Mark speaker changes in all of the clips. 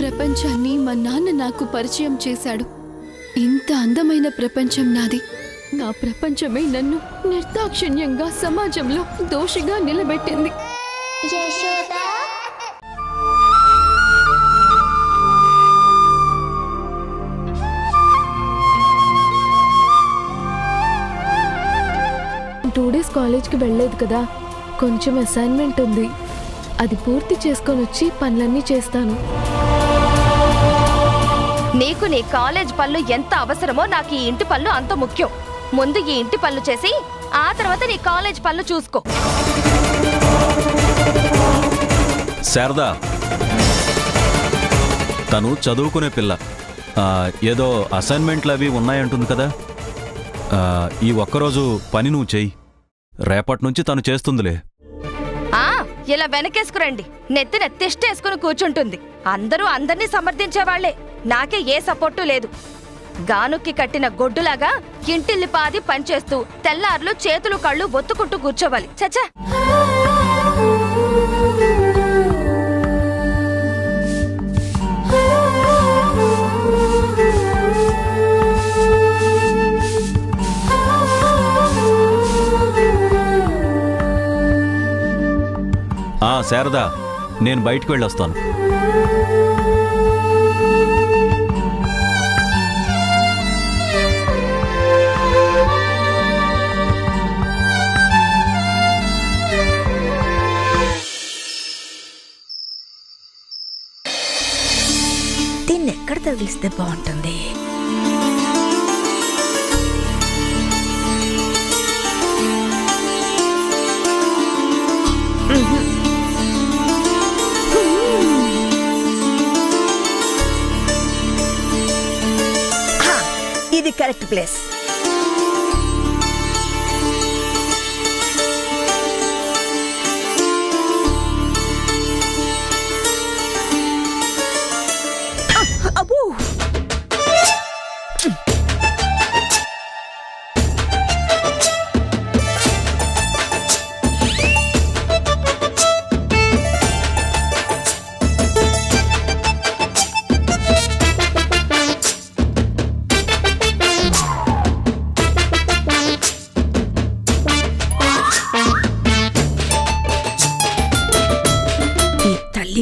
Speaker 1: ప్రపంచాన్ని మా నాన్న నాకు పరిచయం చేశాడు. ఇంత అందమైన ప్రపంచం నాది. నా ప్రపంచమే నన్ను నిర్దాక్షిణ్యంగా సమాజంలో దోషిగా నిలబెట్టింది. టూ డేస్ కాలేజ్కి వెళ్ళలేదు కదా, కొంచెం అసైన్మెంట్ ఉంది. అది పూర్తి చేసుకొని వచ్చి పనులన్నీ చేస్తాను.
Speaker 2: నీకు నీ కాలేజ్ పనులు ఎంత అవసరమో నాకు ఈ ఇంటి పనులు అంత ముఖ్యం. ముందు ఈ ఇంటి పనులు చేసి ఆ తర్వాత నీ కాలేజ్ పనులు చూసుకో.
Speaker 3: శారదా, తను చదువుకునే పిల్ల. ఏదో అసైన్మెంట్లు అవి ఉన్నాయంటుంది కదా, ఈ ఒక్కరోజు పని నువ్వు చెయ్యి. రేపటి నుంచి తను చేస్తుందిలే.
Speaker 2: ఇలా వెనకేసుకురండి. నెత్తిన తిష్టేసుకుని కూర్చుంటుంది. అందరూ అందర్నీ సమర్థించేవాళ్లే, నాకే ఏ సపోర్టు లేదు. గానుక్కి కట్టిన గొడ్డులాగా ఇంటిల్లి పాది పనిచేస్తూ తెల్లార్లు చేతులు కళ్ళు ఒత్తుకుంటూ కూర్చోవాలి. చచ్చా.
Speaker 3: శారదా, నేను బయటికి వెళ్ళొస్తాను.
Speaker 4: దీన్ని ఎక్కడ తగిలిస్తే బాగుంటుంది? ఇది కరెక్ట్ ప్లేస్. అబ్బో,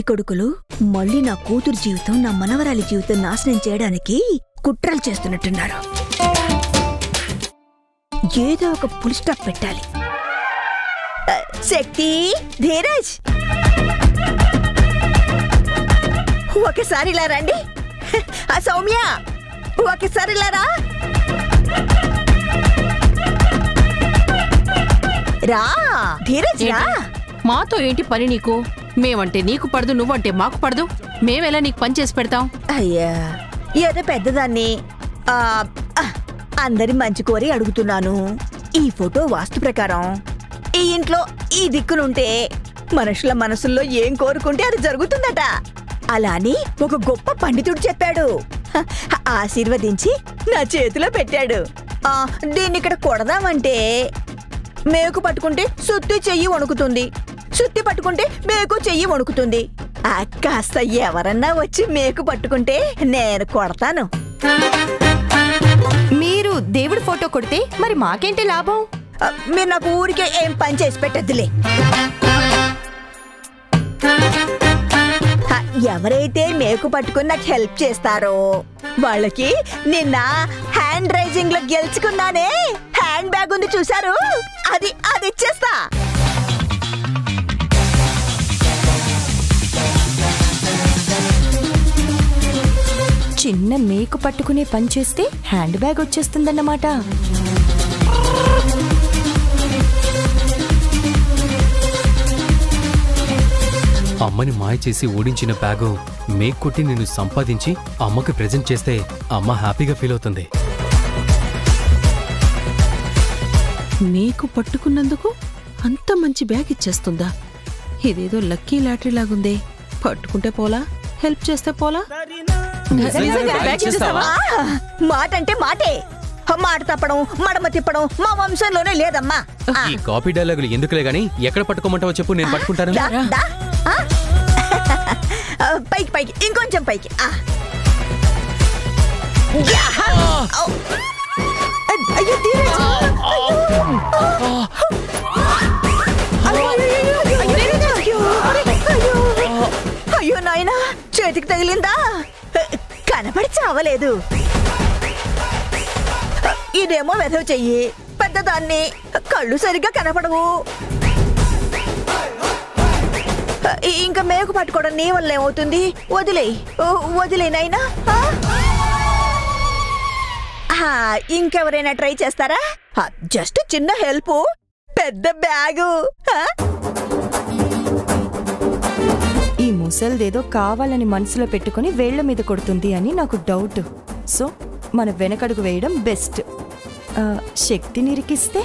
Speaker 4: కొడుకులు మళ్ళీ నా కూతురు జీవితం, నా మనవరాలి జీవితం నాశనం చేయడానికి కుట్రలు చేస్తున్నట్టున్నారు. ఏదో ఒక ఫుల్ స్టాప్ పెట్టాలి. శక్తి, ధీరజ్, ఒకసారి ఇలా రండి. సౌమ్య, ఒకసారి ఇలా రా. ధీరజ్ రా.
Speaker 5: మాతో ఏంటి పని నీకు? మేమంటే నీకు పడదు, నువ్వంటే మాకు పడదు. మేమెలా నీకు పని చేసి పెడతాం?
Speaker 4: అయ్యా, ఏదో పెద్దదాన్ని అందరి మంచి కోరి అడుగుతున్నాను. ఈ ఫోటో వాస్తు ప్రకారం ఈ ఇంట్లో ఈ దిక్కునుంటే మనుషుల మనసుల్లో ఏం కోరుకుంటే అది జరుగుతుందట. అలాని ఒక గొప్ప పండితుడు చెప్పాడు. ఆశీర్వదించి నా చేతిలో పెట్టాడు. దీన్ని ఇక్కడ కొడదామంటే మేకు పట్టుకుంటే సుత్తి చెయ్యి వణుకుతుంది, సుత్తి పట్టుకుంటే మేకు చెయ్యి వణుకుతుంది. కాస్త ఎవరన్నా వచ్చి మేకు పట్టుకుంటే నేను కొడతాను.
Speaker 2: మీరు దేవుడి ఫోటో కొడితే మరి మాకేంటి లాభం?
Speaker 4: మీరు నాకు ఊరికే ఏం పని చేసి పెట్టద్దులే. ఎవరైతే మేకు పట్టుకుని నాకు హెల్ప్ చేస్తారో వాళ్ళకి నిన్న హ్యాండ్ రైజింగ్ లో గెలుచుకున్నానే హ్యాండ్ బ్యాగ్ ఉంది చూసారు, అది ఇచ్చేస్తా.
Speaker 2: చిన్న మేకు పట్టుకునే పని చేస్తే హ్యాండ్ బ్యాగ్ వచ్చేస్తుందన్నమాట.
Speaker 6: అమ్మని మాయ చేసి ఓడించిన బ్యాగు మేకు కొట్టి నేను సంపాదించి అమ్మకి ప్రెజెంట్ చేస్తే అమ్మ హ్యాపీగా ఫీల్ అవుతుంది.
Speaker 5: మేకు పట్టుకున్నందుకు అంత మంచి బ్యాగ్ ఇచ్చేస్తుందా? ఇదేదో లక్కీ లాటరీ లాగుందే. పట్టుకుంటే పోలా, హెల్ప్ చేస్తే పోలా.
Speaker 4: మాట అంటే మాటే. మాట తప్పడం, మడమ తిప్పడం మా వంశంలోనే లేదమ్మా.
Speaker 6: ఈ కాపీ డైలాగులు ఎందుకులే గానీ ఎక్కడ పట్టుకోమంటావో చెప్పు, నేను పట్టుకుంటాను.
Speaker 4: పైకి పైకి ఇంకొంచెం పైకి. అయ్యో ధీరజ్, అయ్యో నాయనా, చేతికి తగిలిందా? కనపడి చావలేదు. ఇదేమో వెధవ చెయ్యి, పెద్దదాన్ని, కళ్ళు సరిగ్గా కనపడవు. ఇంకా మేకు పట్టుకోవడం నీ వల్ల ఏమవుతుంది? వదిలే నాయనా. ఇంకెవరైనా ట్రై చేస్తారా? జస్ట్ చిన్న హెల్ప్, పెద్ద బ్యాగు.
Speaker 7: ఈ ముసల్దేదో కావాలని మనసులో పెట్టుకుని వేళ్ల మీద కొడుతుంది అని నాకు డౌట్. సో మన వెనకడుగు వేయడం బెస్ట్. శక్తి నిరికిస్తే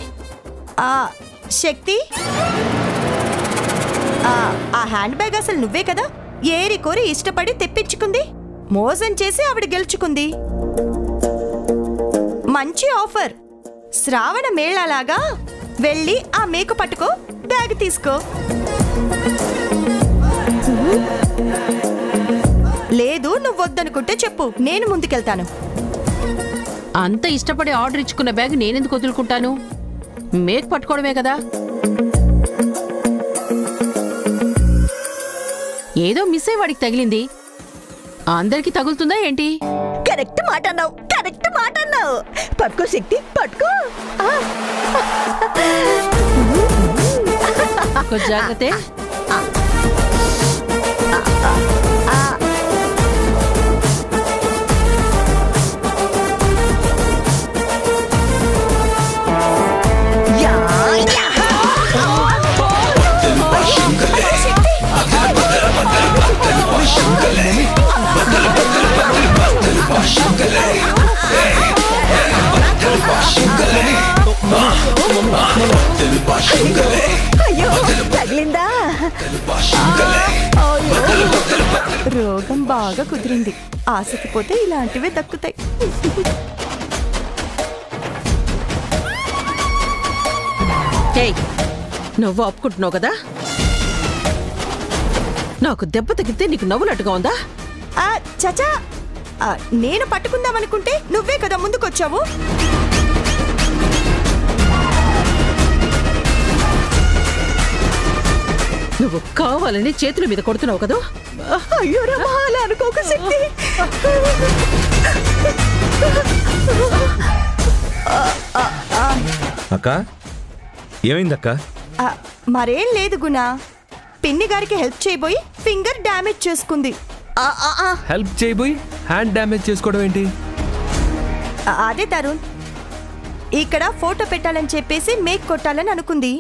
Speaker 7: శక్తి, ఆ హ్యాండ్ బ్యాగ్ అసలు నువ్వే కదా ఏరి కోరి ఇష్టపడి తెప్పించుకుంది. మోసం చేసి ఆవిడ గెలుచుకుంది. మంచి ఆఫర్. శ్రావణ మేళాలాగా వెళ్ళి ఆ మేకు పట్టుకో, బ్యాగ్ తీసుకో. లేదు నువ్వొద్దనుకుంటే చెప్పు, నేను ముందుకెళ్తాను.
Speaker 5: అంత ఇష్టపడి ఆర్డర్ ఇచ్చుకున్న బ్యాగ్ నేనెందుకు వదులుకుంటాను? మేక్ పట్టుకోవడమే కదా. ఏదో మిస్ అయ్యి వాడికి తగిలింది, అందరికి తగులుతుందా ఏంటి?
Speaker 4: కరెక్ట్ మాట అన్నావు, కరెక్ట్ మాట అన్నావు. పట్టుకో శక్తి, పట్టుకో.
Speaker 5: జాగ్రత్త.
Speaker 4: అయ్యో తగిలిందా?
Speaker 7: రోగం బాగా కుదిరింది. ఆశకి పోతే ఇలాంటివే దక్కుతాయి.
Speaker 5: నువ్వు ఒప్పుకుంటున్నావు కదా? నాకు దెబ్బ తగిలితే నీకు నవ్వునట్టుగా ఉందా?
Speaker 7: చచా, నేను పట్టుకుందామనుకుంటే నువ్వే కదా ముందుకొచ్చావు.
Speaker 5: నువ్వు కావాలని చేతుల మీద కొడుతున్నావు కదా?
Speaker 4: అయ్యో రమా, అలా అనుకోక శక్తి.
Speaker 8: అక్క, ఏమైందక్క?
Speaker 7: మరేం లేదు గుణ. పిన్ని గారికి హెల్ప్ చేయబోయి ఫింగర్ డ్యామేజ్ చేసుకుంది.
Speaker 6: హెల్ప్ చేయబోయి హ్యాండ్ డ్యామేజ్ చేసుకోవడం ఏంటి?
Speaker 7: అదే తరుణ్, ఇక్కడ ఫోటో పెట్టాలని చెప్పేసి మేక్ కొట్టాలని అనుకుంది.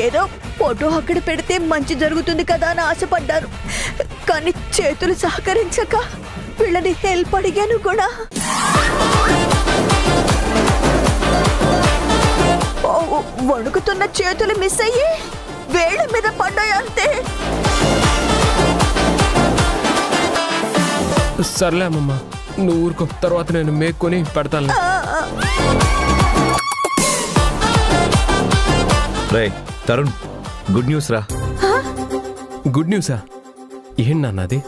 Speaker 4: ఏదో ఫోటో అక్కడ పెడితే మంచి జరుగుతుంది కదా అని ఆశపడ్డారు, కానీ చేతులు సహకరించక వీళ్ళని హెల్ప్ అడిగాను కూడా. వణుకుతున్న చేతులు మిస్ అయ్యి వేళ్ళ మీద పడ్డాయి అంతే.
Speaker 6: సర్లే అమ్మమ్మ, నువ్వు ఊరుకో, తర్వాత నేను మేక్కొని పెడతాను.
Speaker 8: రే తరుణ్, గుడ్ న్యూస్ రా.
Speaker 6: గుడ్ న్యూసా? ఏంటి నాన్నది?